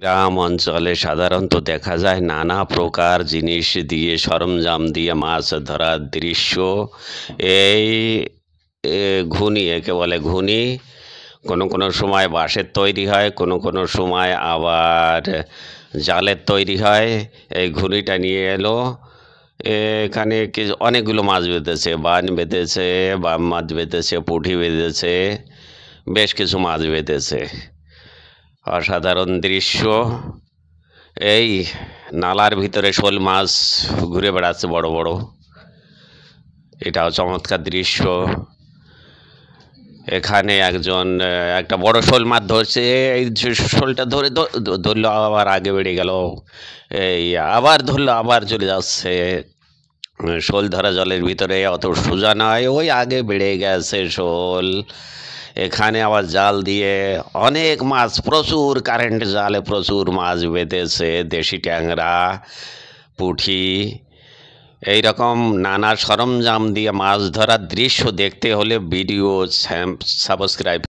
গ্রাম অঞ্চলে সাধারণত দেখা যায় নানা প্রকার জিনিস দিয়ে সরঞ্জাম দিয়ে মাছ ধরার দৃশ্য। এই ঘুনি একে বলে ঘুনি। কোনো কোনো সময় বাঁশের তৈরি হয়, কোনো কোনো সময় আবার জালের তৈরি হয়। এই ঘুনিটা নিয়ে এলো, এখানে অনেকগুলো মাছ বেঁধেছে, বান বেঁধেছে, বাম মাছ বেঁধেছে, পুঁটি বেঁধেছে, বেশ কিছু মাছ বেঁধেছে। অসাধারণ দৃশ্য। এই নালার ভিতরে শোল মাছ ঘুরে বেড়াচ্ছে বড় বড়, এটাও চমৎকার দৃশ্য। এখানে একজন একটা বড় শোল মাছ ধরছে, এই শোলটা ধরে ধরলো, আবার আগে বেড়ে গেল, এই আবার ধরলো, আবার চলে যাচ্ছে। শোল ধরা জলের ভিতরে অত সোজা নয়, ওই আগে বেড়ে গেছে শোল। এখানে আবার জাল দিয়ে অনেক মাছ, প্রচুর কারেন্ট জালে প্রচুর মাছ বেঁধেছে, দেশি ট্যাংরা, পুঁটি, এই রকম নানা সরঞ্জাম দিয়ে মাছ ধরার দৃশ্য দেখতে হলে ভিডিও সাবস্ক্রাইব